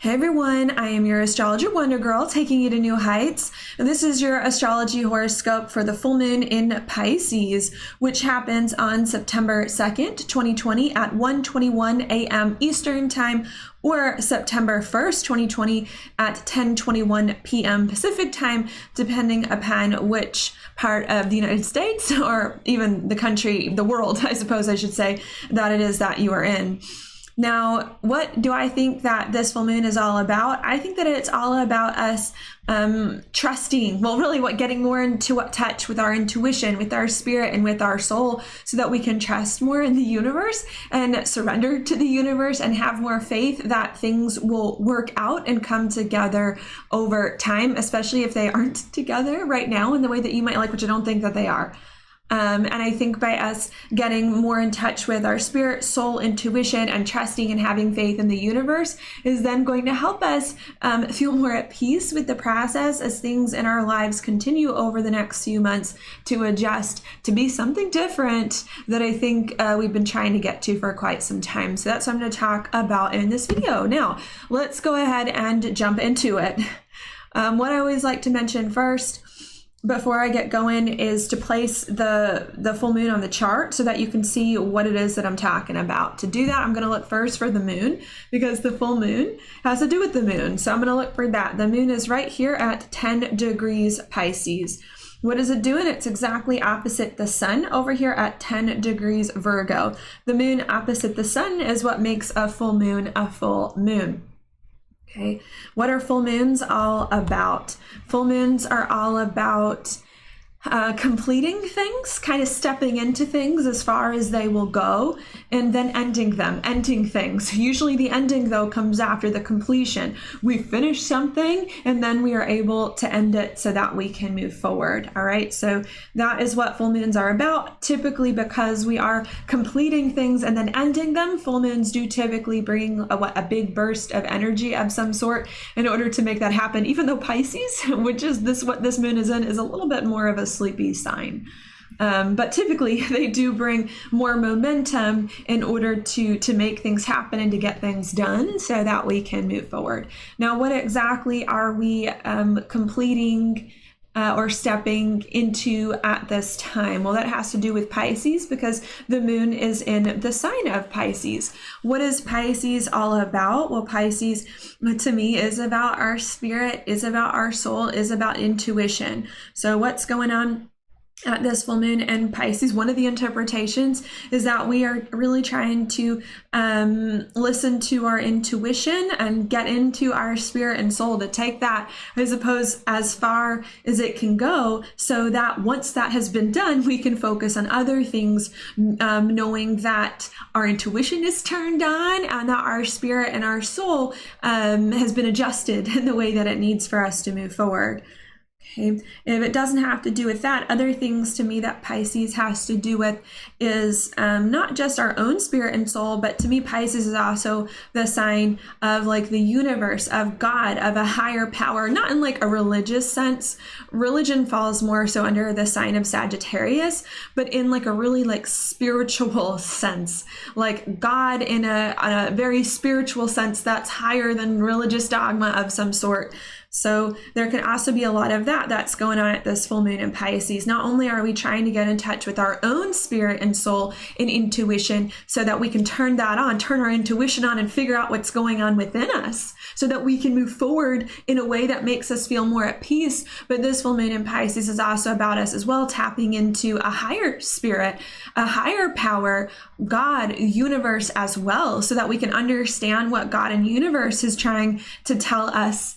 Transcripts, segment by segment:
Hey everyone, I am your astrologer Wonder Girl, taking you to new heights. And this is your astrology horoscope for the full moon in Pisces, which happens on September 2nd, 2020 at 1:21 a.m. Eastern Time, or September 1st, 2020 at 10:21 p.m. Pacific Time, depending upon which part of the United States, or even the country, the world, I suppose I should say, that it is that you are in. Now, what do I think that this full moon is all about? I think that it's all about us trusting, getting more into touch with our intuition, with our spirit, and with our soul, so that we can trust more in the universe and surrender to the universe and have more faith that things will work out and come together over time, especially if they aren't together right now in the way that you might like, which I don't think that they are. And I think by us getting more in touch with our spirit, soul, intuition, and trusting and having faith in the universe is then going to help us feel more at peace with the process as things in our lives continue over the next few months to adjust to be something different that I think we've been trying to get to for quite some time. So that's what I'm going to talk about in this video. Now, let's go ahead and jump into it. What I always like to mention first, before I get going, is to place the full moon on the chart so that you can see what it is that I'm talking about. To do that, I'm going to look first for the moon, because the full moon has to do with the moon. So I'm going to look for that. The moon is right here at 10 degrees Pisces. What is it doing? It's exactly opposite the sun over here at 10 degrees Virgo. The moon opposite the sun is what makes a full moon a full moon. Okay, what are full moons all about? Full moons are all about completing things, kind of stepping into things as far as they will go, and then ending things. Usually the ending, though, comes after the completion. We finish something, and then we are able to end it so that we can move forward. All right, so that is what full moons are about. Typically, because we are completing things and then ending them, full moons do typically bring a big burst of energy of some sort in order to make that happen, even though Pisces, which is what this moon is in, is a little bit more of a sleepy sign. But typically they do bring more momentum in order to make things happen and to get things done so that we can move forward. Now, what exactly are we completing or stepping into at this time? Well, that has to do with Pisces, because the moon is in the sign of Pisces. What is Pisces all about? Well, Pisces to me is about our spirit, is about our soul, is about intuition. So what's going on at this full moon in Pisces? One of the interpretations is that we are really trying to listen to our intuition and get into our spirit and soul, to take that, I suppose, as far as it can go, so that once that has been done, we can focus on other things, knowing that our intuition is turned on and that our spirit and our soul has been adjusted in the way that it needs for us to move forward. Okay. If it doesn't have to do with that, other things to me that Pisces has to do with is not just our own spirit and soul, but to me, Pisces is also the sign of like the universe, of God, of a higher power, not in like a religious sense. Religion falls more so under the sign of Sagittarius, but in like a really like spiritual sense, like God in a very spiritual sense that's higher than religious dogma of some sort. So there can also be a lot of that's going on at this full moon in Pisces. Not only are we trying to get in touch with our own spirit and soul and intuition so that we can turn that on, turn our intuition on and figure out what's going on within us so that we can move forward in a way that makes us feel more at peace. But this full moon in Pisces is also about us as well, tapping into a higher spirit, a higher power, God, universe as well, so that we can understand what God and universe is trying to tell us,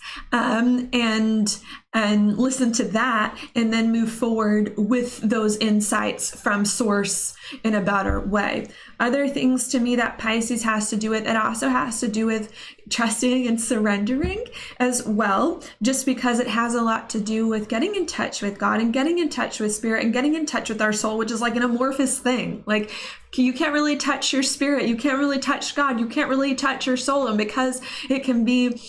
and listen to that, and then move forward with those insights from source in a better way. Other things to me that Pisces has to do with, it also has to do with trusting and surrendering as well, just because it has a lot to do with getting in touch with God and getting in touch with spirit and getting in touch with our soul, which is like an amorphous thing. Like, you can't really touch your spirit, you can't really touch God, you can't really touch your soul. And because it can be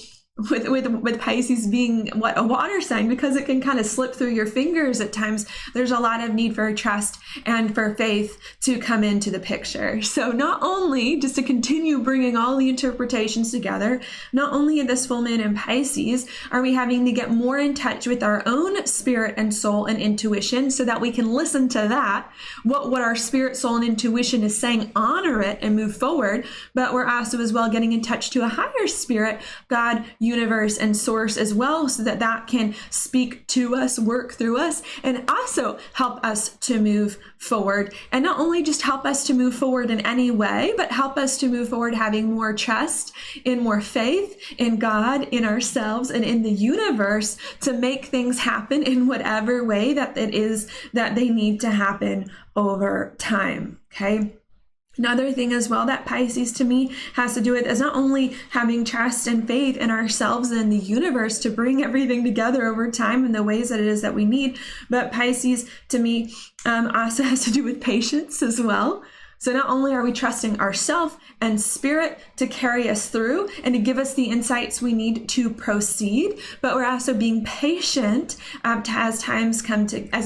with Pisces being a water sign, because it can kind of slip through your fingers at times. There's a lot of need for trust and for faith to come into the picture. So not only, just to continue bringing all the interpretations together, not only in this full moon in Pisces are we having to get more in touch with our own spirit and soul and intuition, so that we can listen to that, what our spirit, soul, and intuition is saying, honor it and move forward. But we're also as well getting in touch to a higher spirit, God, universe, and source as well, so that that can speak to us, work through us, and also help us to move forward. And not only just help us to move forward in any way, but help us to move forward having more trust, in more faith in God, in ourselves, and in the universe, to make things happen in whatever way that it is that they need to happen over time. Okay. Another thing as well that Pisces to me has to do with is not only having trust and faith in ourselves and the universe to bring everything together over time in the ways that it is that we need, but Pisces to me also has to do with patience as well. So not only are we trusting ourselves and spirit to carry us through and to give us the insights we need to proceed, but we're also being patient as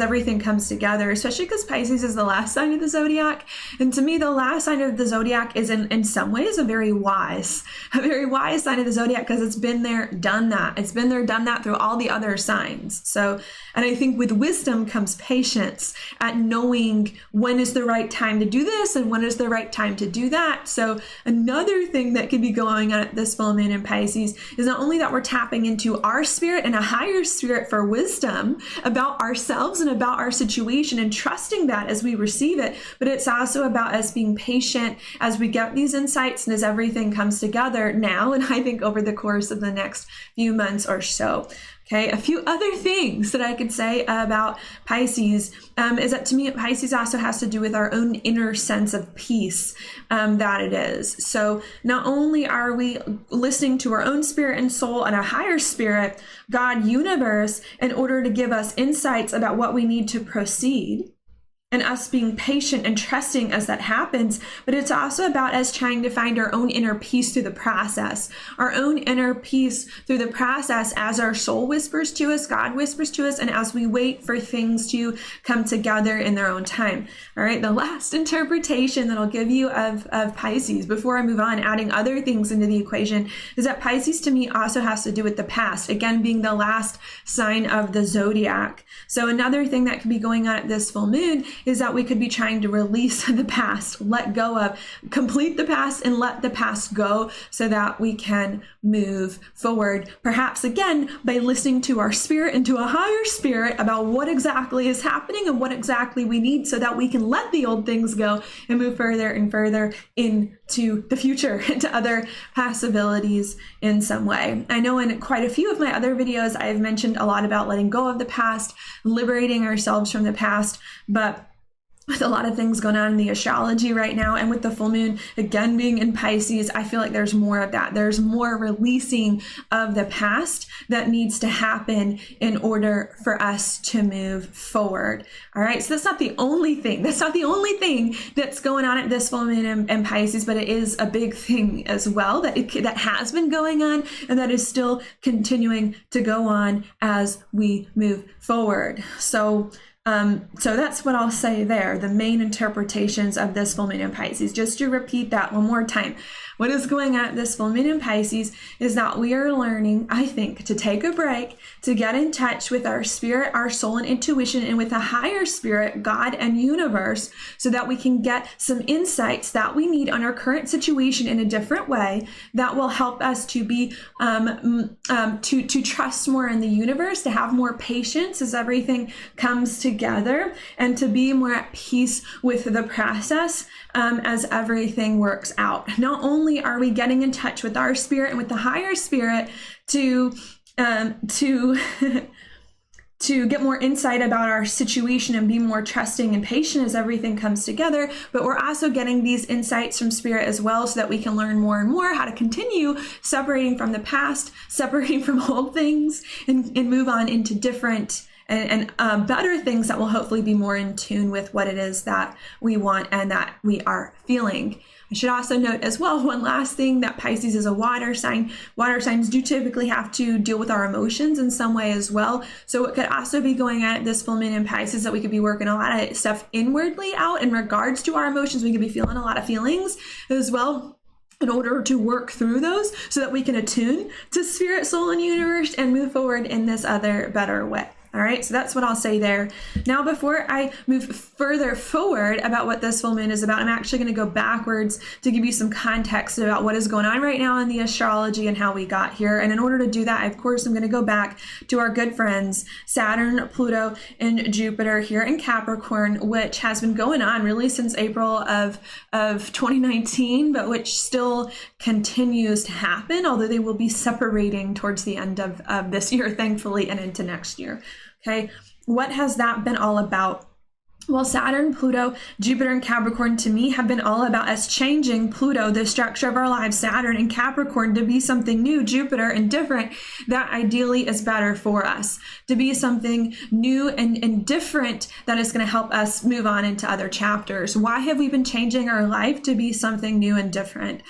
everything comes together, especially because Pisces is the last sign of the zodiac. And to me, the last sign of the zodiac is in some ways a very wise sign of the zodiac, because it's been there, done that. It's been there, done that through all the other signs. So, and I think with wisdom comes patience at knowing when is the right time to do this and when is the right time to do that. So another thing that could be going on at this full moon in Pisces is not only that we're tapping into our spirit and a higher spirit for wisdom about ourselves and about our situation and trusting that as we receive it, but it's also about us being patient as we get these insights and as everything comes together now, and I think over the course of the next few months or so. Okay, a few other things that I could say about Pisces is that to me, Pisces also has to do with our own inner sense of peace that it is. So not only are we listening to our own spirit and soul and a higher spirit, God, universe, in order to give us insights about what we need to proceed, and us being patient and trusting as that happens, but it's also about us trying to find our own inner peace through the process, our own inner peace through the process as our soul whispers to us, God whispers to us, and as we wait for things to come together in their own time. All right, the last interpretation that I'll give you of Pisces before I move on, adding other things into the equation, is that Pisces to me also has to do with the past, again, being the last sign of the zodiac. So another thing that could be going on at this full moon is that we could be trying to release the past, let go of, complete the past and let the past go so that we can move forward. Perhaps again, by listening to our spirit and to a higher spirit about what exactly is happening and what exactly we need so that we can let the old things go and move further and further into the future, into other possibilities in some way. I know in quite a few of my other videos, I've mentioned a lot about letting go of the past, liberating ourselves from the past, but with a lot of things going on in the astrology right now, and with the full moon again being in Pisces, I feel like there's more of that. There's more releasing of the past that needs to happen in order for us to move forward. All right, so that's not the only thing. That's not the only thing that's going on at this full moon in Pisces, but it is a big thing as well that has been going on and that is still continuing to go on as we move forward. So that's what I'll say there, the main interpretations of this full moon in Pisces. Just to repeat that one more time. What is going on at this full moon in Pisces is that we are learning, I think, to take a break, to get in touch with our spirit, our soul, and intuition, and with a higher spirit, God and universe, so that we can get some insights that we need on our current situation in a different way that will help us to be, to trust more in the universe, to have more patience as everything comes together, and to be more at peace with the process as everything works out. Not only are we getting in touch with our spirit and with the higher spirit to get more insight about our situation and be more trusting and patient as everything comes together, but we're also getting these insights from spirit as well so that we can learn more and more how to continue separating from the past, separating from old things, and move on into different and better things that will hopefully be more in tune with what it is that we want and that we are feeling. I should also note as well, one last thing, that Pisces is a water sign. Water signs do typically have to deal with our emotions in some way as well. So it could also be going at this full moon in Pisces that we could be working a lot of stuff inwardly out in regards to our emotions. We could be feeling a lot of feelings as well, in order to work through those so that we can attune to spirit, soul, and universe and move forward in this other better way. All right, so that's what I'll say there. Now, before I move further forward about what this full moon is about, I'm actually going to go backwards to give you some context about what is going on right now in the astrology and how we got here. And in order to do that, of course, I'm going to go back to our good friends, Saturn, Pluto, and Jupiter here in Capricorn, which has been going on really since April of 2019, but which still continues to happen, although they will be separating towards the end of this year, thankfully, and into next year. Okay, what has that been all about? Well, Saturn, Pluto, Jupiter, and Capricorn to me have been all about us changing Pluto, the structure of our lives, Saturn and Capricorn, to be something new, Jupiter and different, that ideally is better for us, to be something new and different that is going to help us move on into other chapters. Why have we been changing our life to be something new and different?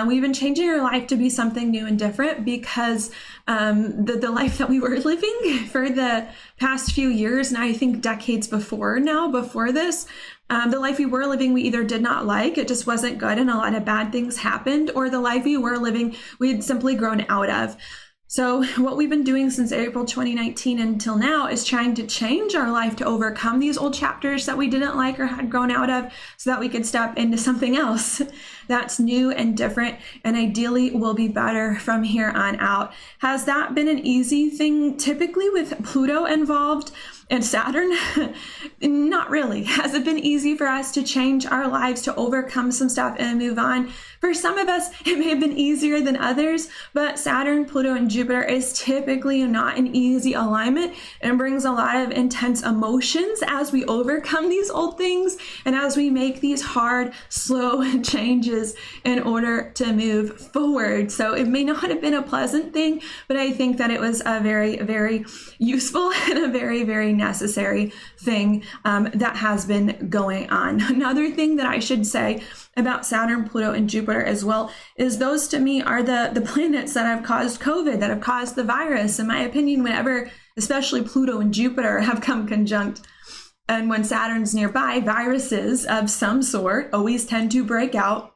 We've been changing our life to be something new and different because the life that we were living for the past few years, and I think decades before this, the life we were living, we either did not like, it just wasn't good, and a lot of bad things happened, or the life we were living, we had simply grown out of. So what we've been doing since April 2019 until now is trying to change our life to overcome these old chapters that we didn't like or had grown out of so that we could step into something else that's new and different and ideally will be better from here on out. Has that been an easy thing typically with Pluto involved and Saturn? Not really. Has it been easy for us to change our lives, to overcome some stuff and move on? For some of us, it may have been easier than others, but Saturn, Pluto, and Jupiter is typically not an easy alignment and brings a lot of intense emotions as we overcome these old things and as we make these hard, slow changes in order to move forward. So it may not have been a pleasant thing, but I think that it was a very, very useful and a very, very necessary thing that has been going on. Another thing that I should say about Saturn, Pluto, and Jupiter as well is those to me are the planets that have caused COVID, that have caused the virus. In my opinion, whenever especially Pluto and Jupiter have come conjunct, and when Saturn's nearby, viruses of some sort always tend to break out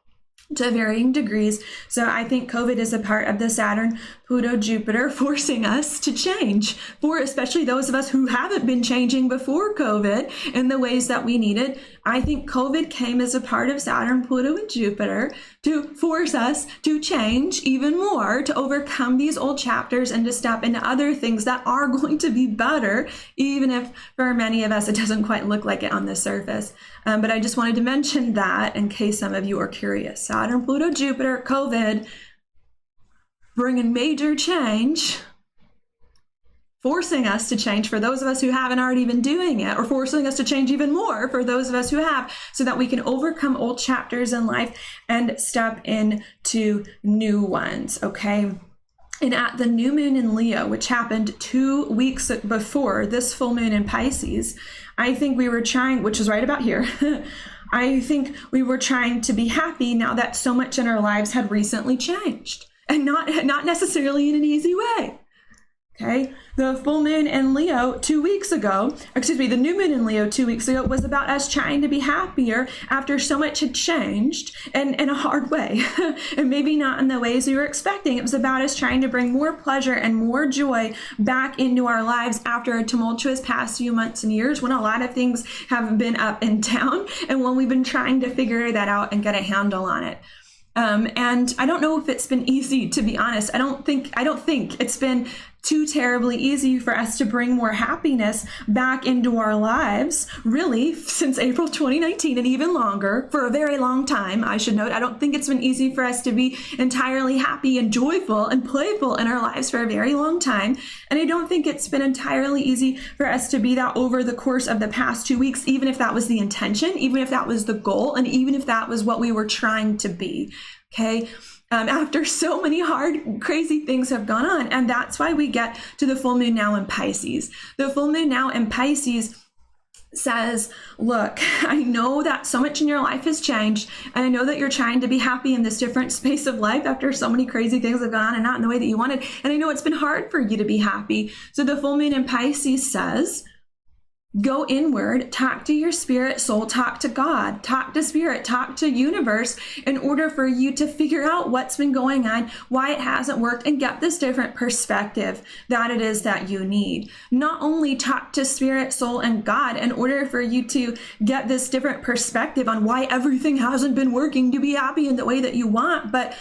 to varying degrees. So I think COVID is a part of the Saturn, Pluto, Jupiter forcing us to change, for especially those of us who haven't been changing before COVID in the ways that we needed. I think COVID came as a part of Saturn, Pluto, and Jupiter to force us to change even more, to overcome these old chapters and to step into other things that are going to be better, even if for many of us it doesn't quite look like it on the surface. But I just wanted to mention that in case some of you are curious. Saturn, Pluto, Jupiter, COVID, bringing major change, forcing us to change for those of us who haven't already been doing it, or forcing us to change even more for those of us who have, so that we can overcome old chapters in life and step into new ones, okay? And at the new moon in Leo, which happened 2 weeks before this full moon in Pisces, I think we were trying, which is right about here, I think we were trying to be happy now that so much in our lives had recently changed, and not necessarily in an easy way. Okay, the full moon in Leo 2 weeks ago, the new moon in Leo 2 weeks ago was about us trying to be happier after so much had changed and in a hard way, and maybe not in the ways we were expecting. It was about us trying to bring more pleasure and more joy back into our lives after a tumultuous past few months and years when a lot of things have been up and down, and when we've been trying to figure that out and get a handle on it. And I don't know if it's been easy, to be honest. I don't think it's been too terribly easy for us to bring more happiness back into our lives, really, since April 2019 and even longer, for a very long time, I should note. I don't think it's been easy for us to be entirely happy and joyful and playful in our lives for a very long time. And I don't think it's been entirely easy for us to be that over the course of the past 2 weeks, even if that was the intention, even if that was the goal, and even if that was what we were trying to be. Okay. after so many hard, crazy things have gone on. And that's why we get to the full moon now in Pisces. The full moon now in Pisces says, look, I know that so much in your life has changed, and I know that you're trying to be happy in this different space of life after so many crazy things have gone on and not in the way that you wanted. And I know it's been hard for you to be happy. So the full moon in Pisces says, go inward, talk to your spirit soul, talk to God, talk to spirit, talk to universe in order for you to figure out what's been going on, why it hasn't worked, and get this different perspective that it is that you need. Not only talk to spirit, soul, and God in order for you to get this different perspective on why everything hasn't been working to be happy in the way that you want, but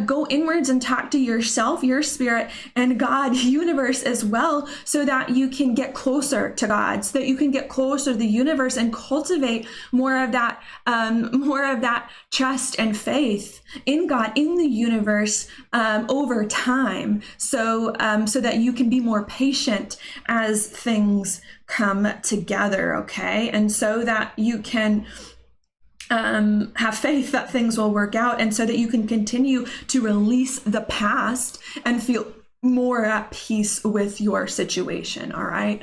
go inwards and talk to yourself, your spirit, and God, universe as well, so that you can get closer to God, so that you can get closer to the universe and cultivate more of that trust and faith in God, in the universe, over time, so that you can be more patient as things come together, okay? And so that you can have faith that things will work out, and so that you can continue to release the past and feel more at peace with your situation. All right.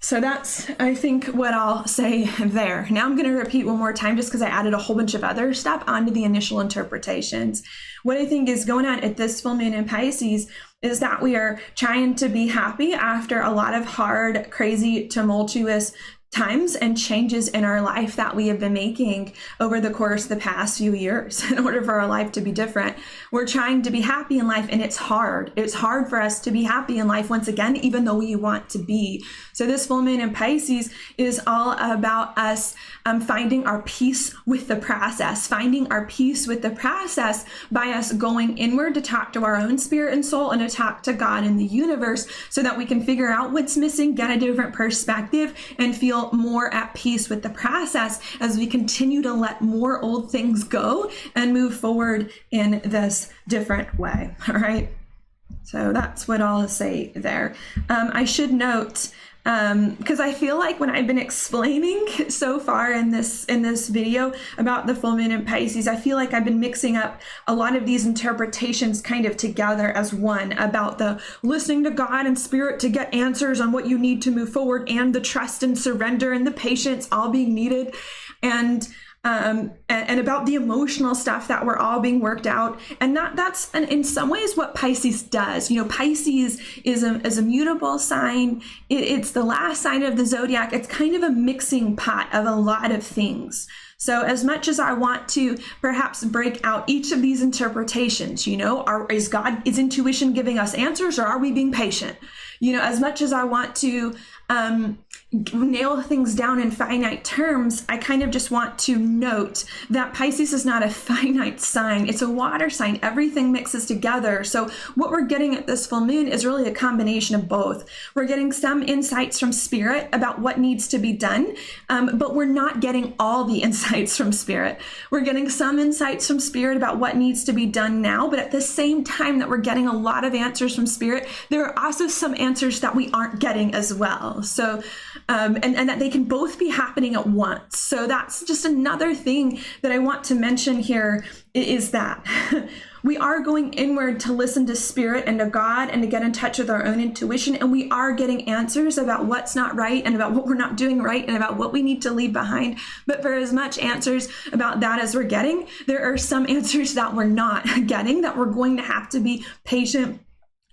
So that's, I think, what I'll say there. Now I'm going to repeat one more time just because I added a whole bunch of other stuff onto the initial interpretations. What I think is going on at this full moon in Pisces is that we are trying to be happy after a lot of hard, crazy, tumultuous times and changes in our life that we have been making over the course of the past few years in order for our life to be different. We're trying to be happy in life, and it's hard. It's hard for us to be happy in life once again, even though we want to be. So this full moon in Pisces is all about us finding our peace with the process, finding our peace with the process by us going inward to talk to our own spirit and soul and to talk to God and the universe, so that we can figure out what's missing, get a different perspective, and feel more at peace with the process as we continue to let more old things go and move forward in this different way. All right. So that's what I'll say there. I should note, because I feel like when I've been explaining so far in this video about the full moon in Pisces, I feel like I've been mixing up a lot of these interpretations kind of together as one, about the listening to God and spirit to get answers on what you need to move forward, and the trust and surrender and the patience all being needed, and about the emotional stuff that we're all being worked out. And that's in some ways what Pisces does. You know, Pisces is a mutable sign. It's the last sign of the zodiac. It's kind of a mixing pot of a lot of things. So as much as I want to perhaps break out each of these interpretations, you know, is intuition giving us answers, or are we being patient? You know, as much as I want to nail things down in finite terms, I kind of just want to note that Pisces is not a finite sign. It's a water sign. Everything mixes together. So what we're getting at this full moon is really a combination of both. We're getting some insights from spirit about what needs to be done, but we're not getting all the insights from spirit. We're getting some insights from spirit about what needs to be done now, but at the same time that we're getting a lot of answers from spirit, there are also some answers that we aren't getting as well. So and that they can both be happening at once. So that's just another thing that I want to mention here, is that we are going inward to listen to spirit and to God and to get in touch with our own intuition. And we are getting answers about what's not right and about what we're not doing right and about what we need to leave behind. But for as much answers about that as we're getting, there are some answers that we're not getting, that we're going to have to be patient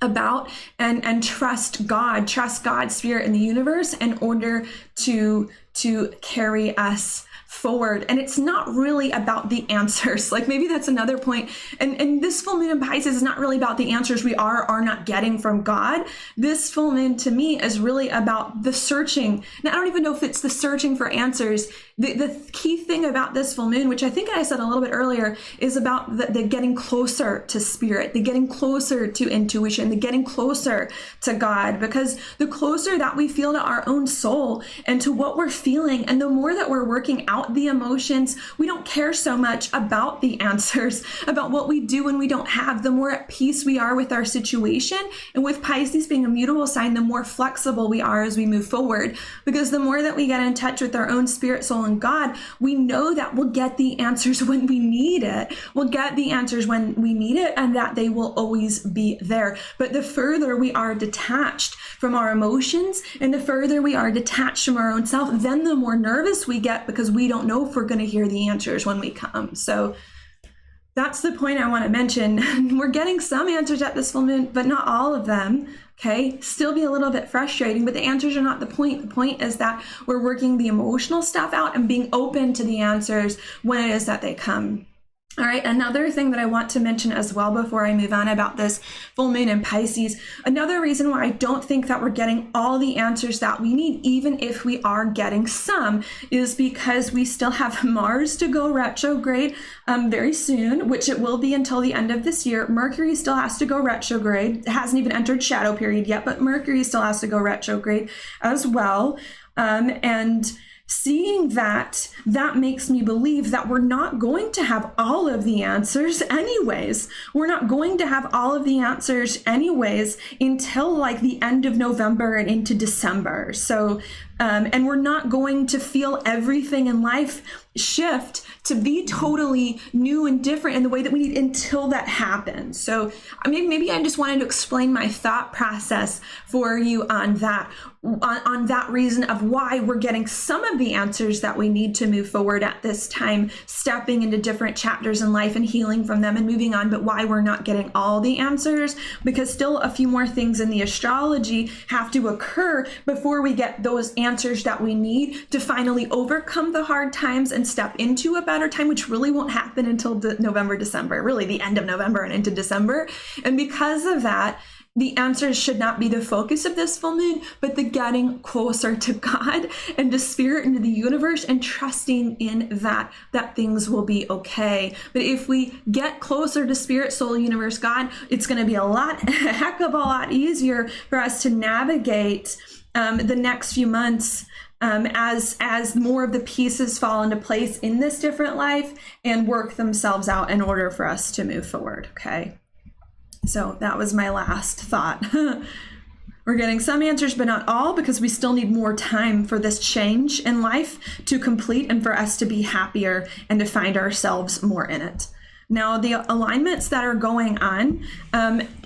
about and trust God, spirit, and the universe in order to carry us forward. And it's not really about the answers. Like, maybe that's another point. And this full moon in Pisces is not really about the answers we are not getting from God. This full moon to me is really about the searching. Now, I don't even know if it's the searching for answers. The key thing about this full moon, which I think I said a little bit earlier, is about the getting closer to spirit, the getting closer to intuition, the getting closer to God, because the closer that we feel to our own soul and to what we're feeling, and the more that we're working out the emotions. We don't care so much about the answers, about what we do when we don't have. The more at peace we are with our situation, and with Pisces being a mutable sign, the more flexible we are as we move forward. Because the more that we get in touch with our own spirit, soul, and God, we know that we'll get the answers when we need it. We'll get the answers when we need it, and that they will always be there. But the further we are detached from our emotions, and the further we are detached from our own self, then the more nervous we get, because we don't know if we're going to hear the answers when we come. So that's the point I want to mention. We're getting some answers at this full moon, but not all of them. Okay, still be a little bit frustrating, but the answers are not the point. The point is that we're working the emotional stuff out and being open to the answers when it is that they come. All right, another thing that I want to mention as well before I move on about this full moon in Pisces, another reason why I don't think that we're getting all the answers that we need, even if we are getting some, is because we still have Mars to go retrograde very soon, which it will be until the end of this year. Mercury still has to go retrograde. It hasn't even entered shadow period yet, but Mercury still has to go retrograde as well. And seeing that makes me believe that we're not going to have all of the answers anyways. We're not going to have all of the answers anyways until like the end of November and into December. So, and we're not going to feel everything in life shift to be totally new and different in the way that we need until that happens. So maybe I just wanted to explain my thought process for you on that reason of why we're getting some of the answers that we need to move forward at this time, stepping into different chapters in life and healing from them and moving on, but why we're not getting all the answers, because still a few more things in the astrology have to occur before we get those answers that we need to finally overcome the hard times and step into a better time, which really won't happen until November, December, really the end of November and into December. And because of that, the answers should not be the focus of this full moon, but the getting closer to God and to spirit and to the universe and trusting in that things will be okay. But if we get closer to spirit, soul, universe, God, it's going to be a heck of a lot easier for us to navigate the next few months as more of the pieces fall into place in this different life and work themselves out in order for us to move forward. Okay. So that was my last thought. We're getting some answers, but not all, because we still need more time for this change in life to complete and for us to be happier and to find ourselves more in it. Now, the alignments that are going on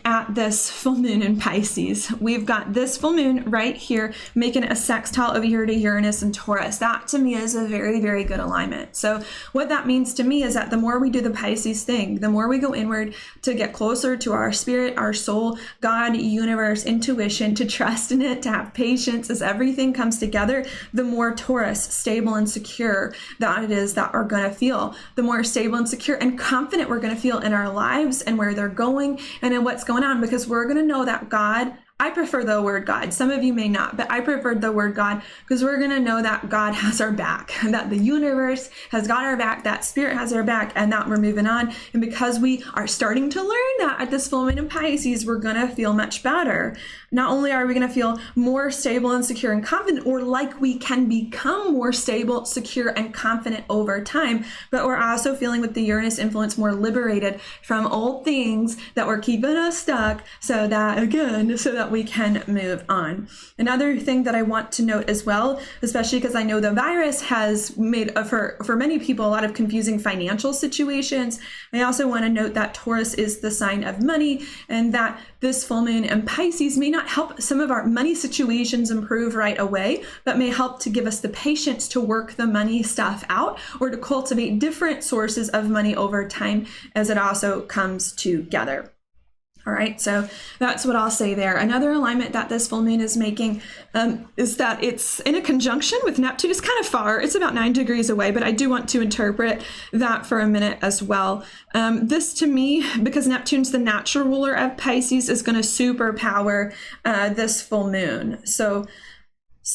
at this full moon in Pisces, we've got this full moon right here making a sextile over here to Uranus and Taurus. That to me is a very, very good alignment. So what that means to me is that the more we do the Pisces thing, the more we go inward to get closer to our spirit, our soul, God, universe, intuition, to trust in it, to have patience as everything comes together, the more Taurus, stable and secure that it is that we're going to feel, the more stable and secure and confident we're going to feel in our lives and where they're going and in what's going on, because we're going to know that God, I prefer the word God. Some of you may not, but I prefer the word God because we're going to know that God has our back, that the universe has got our back, that spirit has our back, and that we're moving on. And because we are starting to learn that at this full moon in Pisces, we're going to feel much better. Not only are we going to feel more stable and secure and confident, or like we can become more stable, secure, and confident over time, but we're also feeling with the Uranus influence more liberated from old things that were keeping us stuck so that we can move on. Another thing that I want to note as well, especially because I know the virus has made for many people a lot of confusing financial situations, I also want to note that Taurus is the sign of money, and that this full moon in Pisces may not help some of our money situations improve right away, but may help to give us the patience to work the money stuff out or to cultivate different sources of money over time as it also comes together. All right, so that's what I'll say there. Another alignment that this full moon is making is that it's in a conjunction with Neptune. It's kind of far. It's about 9 degrees away, but I do want to interpret that for a minute as well. This to me, because Neptune's the natural ruler of Pisces, is going to superpower this full moon. So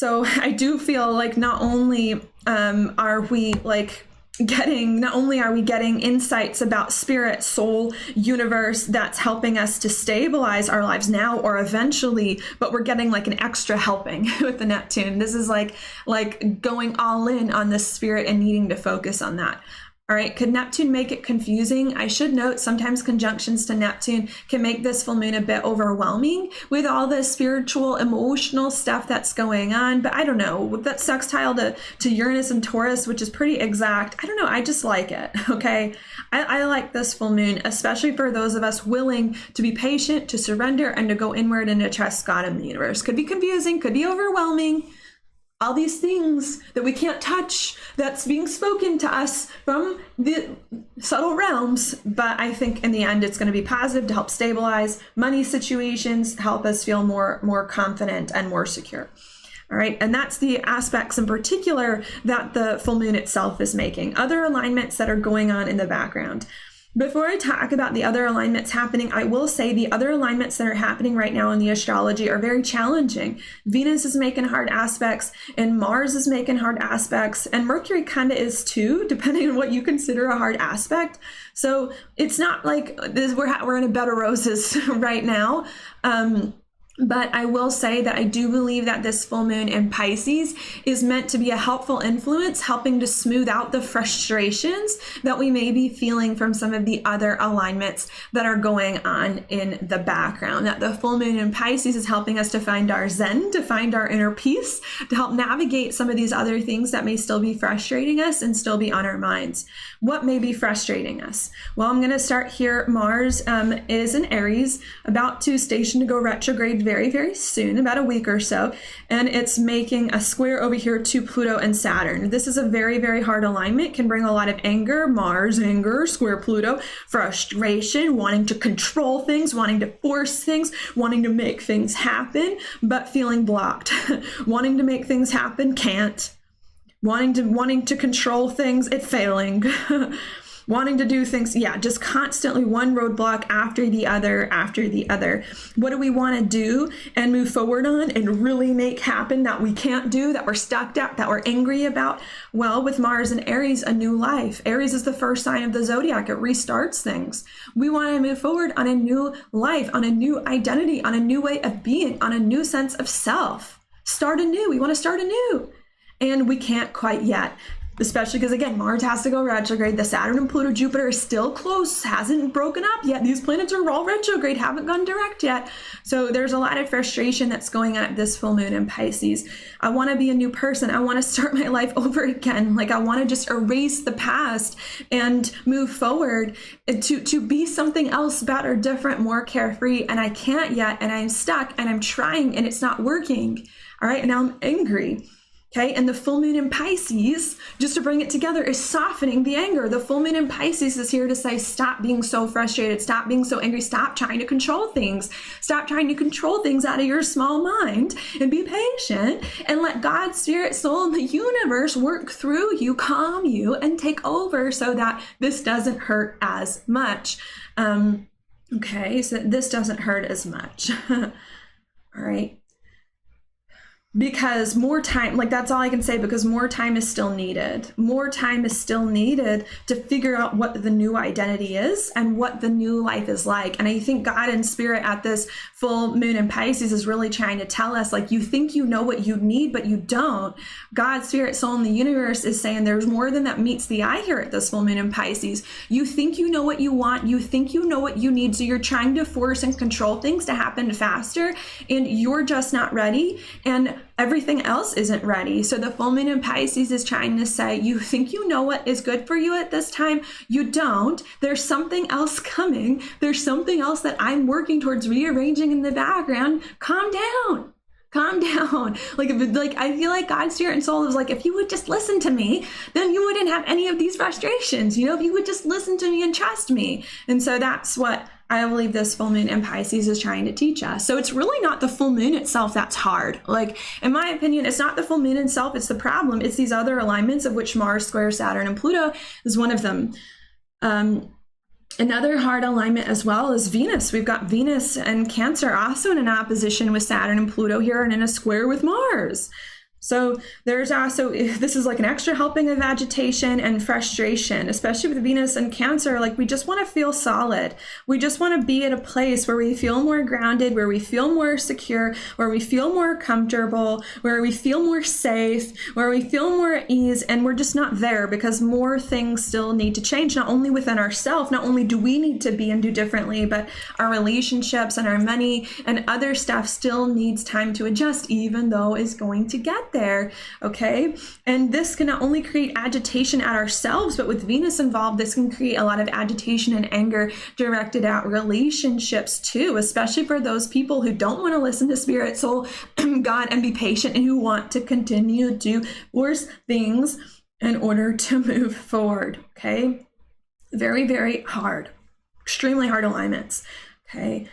I do feel like not only are we like not only are we getting insights about spirit, soul, universe that's helping us to stabilize our lives now or eventually, but we're getting like an extra helping with the Neptune. This is like going all in on the spirit and needing to focus on that. All right, could Neptune make it confusing? I should note sometimes conjunctions to Neptune can make this full moon a bit overwhelming with all the spiritual, emotional stuff that's going on. But I don't know, with that sextile to Uranus and Taurus, which is pretty exact, I don't know, I just like it, okay? I like this full moon, especially for those of us willing to be patient, to surrender, and to go inward and to trust God and the universe. Could be confusing, could be overwhelming. All these things that we can't touch, that's being spoken to us from the subtle realms. But I think in the end, it's going to be positive to help stabilize money situations, help us feel more confident and more secure. All right. And that's the aspects in particular that the full moon itself is making. Other alignments that are going on in the background. Before I talk about the other alignments happening, I will say the other alignments that are happening right now in the astrology are very challenging. Venus is making hard aspects, and Mars is making hard aspects, and Mercury kind of is too, depending on what you consider a hard aspect. So it's not like this, we're in a bed of roses right now. But I will say that I do believe that this full moon in Pisces is meant to be a helpful influence, helping to smooth out the frustrations that we may be feeling from some of the other alignments that are going on in the background. That the full moon in Pisces is helping us to find our zen, to find our inner peace, to help navigate some of these other things that may still be frustrating us and still be on our minds. What may be frustrating us? Well, I'm going to start here. Mars is in Aries, about to station to go retrograde very, very soon, about a week or so. And it's making a square over here to Pluto and Saturn. This is a very, very hard alignment, can bring a lot of anger, Mars, anger, square Pluto, frustration, wanting to control things, wanting to force things, wanting to make things happen, but feeling blocked. Wanting to make things happen, can't. Wanting to control things, it failing. Wanting to do things, just constantly one roadblock after the other, after the other. What do we want to do and move forward on and really make happen that we can't do, that we're stuck at, that we're angry about? Well, with Mars and Aries, a new life. Aries is the first sign of the zodiac. It restarts things. We want to move forward on a new life, on a new identity, on a new way of being, on a new sense of self. Start anew. We want to start anew. And we can't quite yet. Especially because, again, Mars has to go retrograde. The Saturn and Pluto, Jupiter is still close, hasn't broken up yet. These planets are all retrograde, haven't gone direct yet. So there's a lot of frustration that's going on at this full moon in Pisces. I want to be a new person. I want to start my life over again. Like, I want to just erase the past and move forward to be something else, better, different, more carefree. And I can't yet. And I'm stuck and I'm trying and it's not working. All right. And now I'm angry. Okay, and the full moon in Pisces, just to bring it together, is softening the anger. The full moon in Pisces is here to say, stop being so frustrated, stop being so angry, stop trying to control things. Stop trying to control things out of your small mind and be patient and let God, spirit, soul, and the universe work through you, calm you, and take over so that this doesn't hurt as much. Okay, so this doesn't hurt as much. All right. Because more time, like that's all I can say, because more time is still needed. More time is still needed to figure out what the new identity is and what the new life is like. And I think God and spirit at this full moon in Pisces is really trying to tell us, like, you think you know what you need, but you don't. God, spirit, soul, and the universe is saying there's more than that meets the eye here at this full moon in Pisces. You think you know what you want. You think you know what you need. So you're trying to force and control things to happen faster, and you're just not ready. And everything else isn't ready. So the full moon in Pisces is trying to say, you think you know what is good for you at this time? You don't. There's something else coming. There's something else that I'm working towards rearranging in the background. Calm down. Calm down. Like I feel like God's spirit and soul is like, if you would just listen to me, then you wouldn't have any of these frustrations. You know, if you would just listen to me and trust me. And so that's what I believe this full moon in Pisces is trying to teach us. So it's really not the full moon itself that's hard. Like, in my opinion, it's not the full moon itself. It's the problem. It's these other alignments, of which Mars square Saturn and Pluto is one of them. Another hard alignment as well is Venus. We've got Venus and Cancer also in an opposition with Saturn and Pluto here and in a square with Mars. So there's also, this is like an extra helping of agitation and frustration, especially with Venus and Cancer. Like we just want to feel solid. We just want to be at a place where we feel more grounded, where we feel more secure, where we feel more comfortable, where we feel more safe, where we feel more at ease. And we're just not there because more things still need to change, not only within ourselves, not only do we need to be and do differently, but our relationships and our money and other stuff still needs time to adjust, even though it's going to get there. Okay. And this can not only create agitation at ourselves, but with Venus involved, this can create a lot of agitation and anger directed at relationships too, especially for those people who don't want to listen to spirit, soul, God, and be patient, and who want to continue to force things in order to move forward. Okay. Very, very hard, extremely hard alignments. Okay.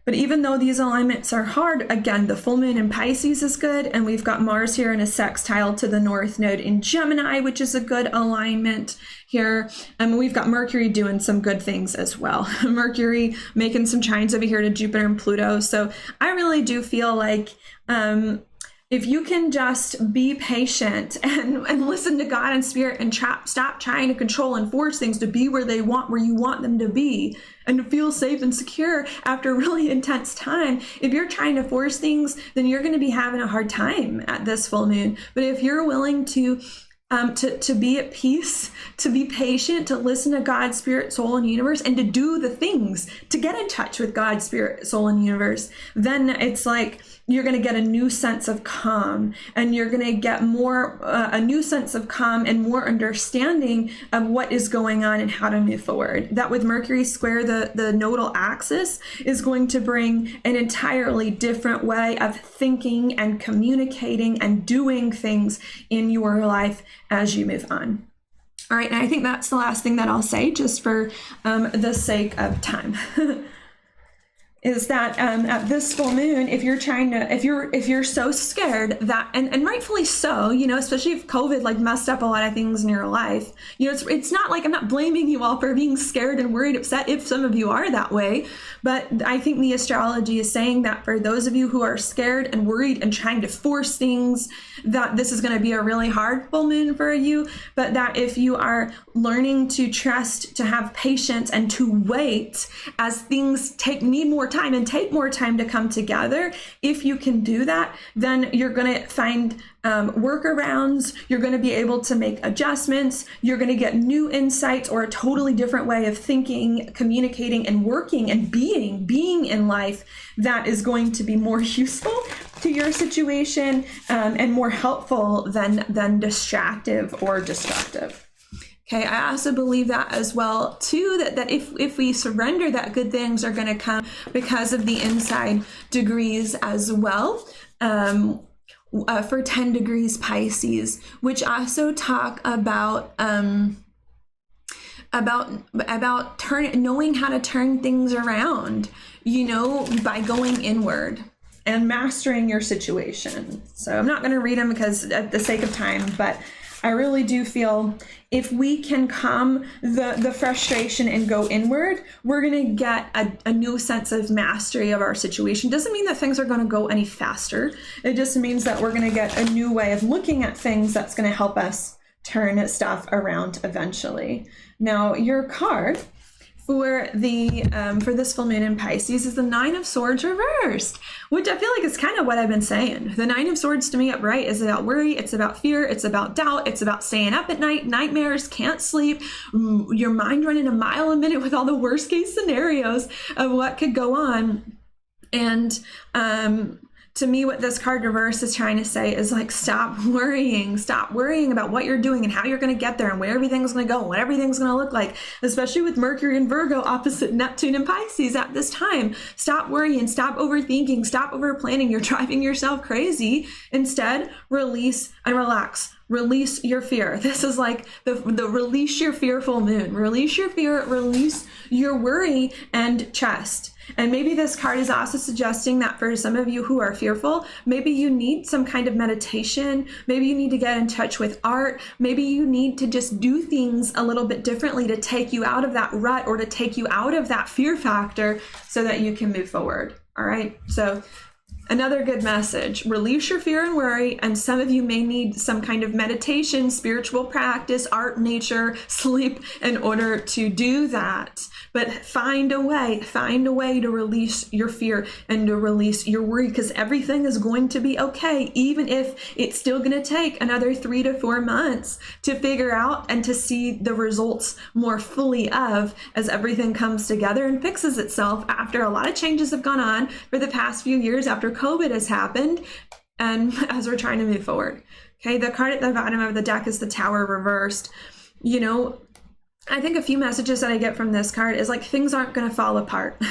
But even though these alignments are hard, again, the full moon in Pisces is good. And we've got Mars here in a sextile to the North Node in Gemini, which is a good alignment here. And we've got Mercury doing some good things as well. Mercury making some trines over here to Jupiter and Pluto. So I really do feel like if you can just be patient and listen to God and spirit and stop trying to control and force things to be where you want them to be, and to feel safe and secure after a really intense time. If you're trying to force things, then you're going to be having a hard time at this full moon. But if you're willing to be at peace, to be patient, to listen to God, spirit, soul, and universe, and to do the things to get in touch with God, spirit, soul, and universe, then it's like you're going to get a new sense of calm, and you're going to get a new sense of calm and more understanding of what is going on and how to move forward. That with Mercury square the nodal axis is going to bring an entirely different way of thinking and communicating and doing things in your life as you move on. All right, and I think that's the last thing that I'll say, just for the sake of time. Is that at this full moon, if you're so scared that, and rightfully so, especially if COVID like messed up a lot of things in your life, it's not like I'm not blaming you all for being scared and worried, upset, if some of you are that way. But I think the astrology is saying that for those of you who are scared and worried and trying to force things, that this is going to be a really hard full moon for you. But that if you are learning to trust, to have patience, and to wait as things need more time and take more time to come together, if you can do that, then you're going to find workarounds. You're going to be able to make adjustments. You're going to get new insights or a totally different way of thinking, communicating, and working and being in life that is going to be more useful to your situation and more helpful than distractive or destructive. Okay, I also believe that as well, too, that if we surrender, that good things are going to come because of the inside degrees as well. For 10 degrees Pisces, which also talk about knowing how to turn things around, by going inward and mastering your situation. So I'm not going to read them because at the sake of time, but I really do feel if we can calm the frustration and go inward, we're going to get a new sense of mastery of our situation. Doesn't mean that things are going to go any faster. It just means that we're going to get a new way of looking at things that's going to help us turn stuff around eventually. Now, your card for this full moon in Pisces is the Nine of Swords reversed, which I feel like is kind of what I've been saying. The Nine of Swords to me upright is about worry, it's about fear, it's about doubt, it's about staying up at night, nightmares, can't sleep, your mind running a mile a minute with all the worst case scenarios of what could go on. And to me, what this card reverse is trying to say is like, stop worrying about what you're doing and how you're going to get there and where everything's going to go and what everything's going to look like, especially with Mercury and Virgo opposite Neptune and Pisces at this time. Stop worrying, stop overthinking, stop over planning. You're driving yourself crazy. Instead, release and relax. Release your fear. This is like the release your fearful moon. Release your fear, release your worry, and trust. And maybe this card is also suggesting that for some of you who are fearful, maybe you need some kind of meditation. Maybe you need to get in touch with art. Maybe you need to just do things a little bit differently to take you out of that rut or to take you out of that fear factor so that you can move forward. All right. So Another good message: release your fear and worry. And some of you may need some kind of meditation, spiritual practice, art, nature, sleep in order to do that. But find a way to release your fear and to release your worry, because everything is going to be okay, even if it's still going to take another 3 to 4 months to figure out and to see the results more fully of, as everything comes together and fixes itself after a lot of changes have gone on for the past few years, after COVID has happened, and as we're trying to move forward. Okay, the card at the bottom of the deck is the Tower reversed. You know, I think a few messages that I get from this card is like, things aren't going to fall apart.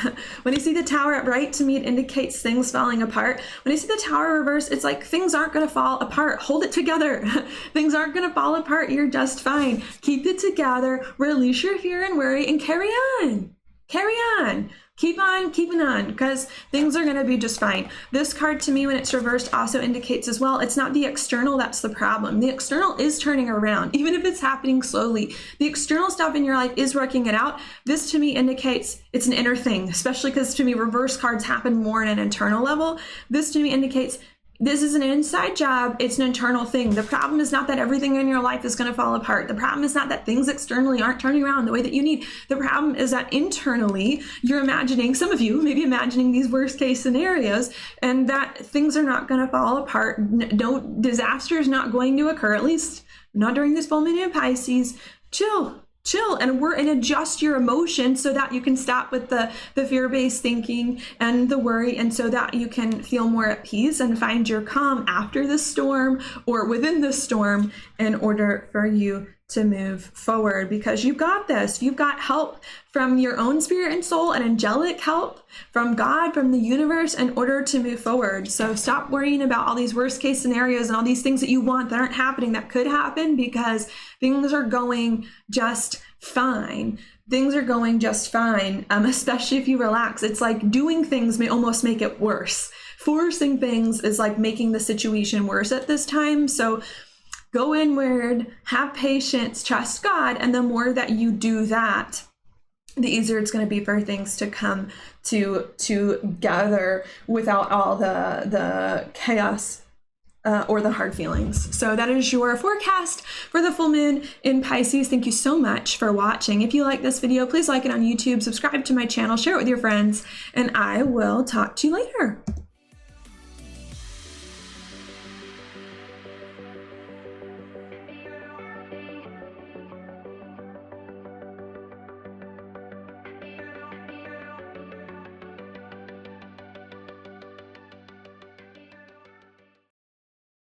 When you see the Tower upright, to me, it indicates things falling apart. When you see the Tower reversed, it's like, things aren't going to fall apart. Hold it together. Things aren't going to fall apart. You're just fine. Keep it together. Release your fear and worry and carry on. Carry on. Keep on keeping on, because things are going to be just fine. This card, to me, when it's reversed, also indicates as well, it's not the external that's the problem. The external is turning around, even if it's happening slowly. The external stuff in your life is working it out. This, to me, indicates it's an inner thing, especially because, to me, reverse cards happen more on an internal level. This, to me, indicates this is an inside job. It's an internal thing. The problem is not that everything in your life is going to fall apart. The problem is not that things externally aren't turning around the way that you need. The problem is that internally you're imagining, some of you may be imagining these worst case scenarios, and that things are not going to fall apart. No disaster is not going to occur, at least not during this full moon in Pisces. Chill and adjust your emotions so that you can stop with the fear-based thinking and the worry, and so that you can feel more at peace and find your calm after the storm or within the storm in order for you to move forward, because you've got this. You've got help from your own spirit and soul, and angelic help from God, from the universe, in order to move forward. So stop worrying about all these worst case scenarios and all these things that you want that aren't happening, that could happen, because things are going just fine. Things are going just fine, especially if you relax. It's like doing things may almost make it worse. Forcing things is like making the situation worse at this time. So go inward, have patience, trust God, and the more that you do that, the easier it's going to be for things to come together without all the chaos or the hard feelings. So that is your forecast for the full moon in Pisces. Thank you so much for watching. If you like this video, please like it on YouTube, subscribe to my channel, share it with your friends, and I will talk to you later.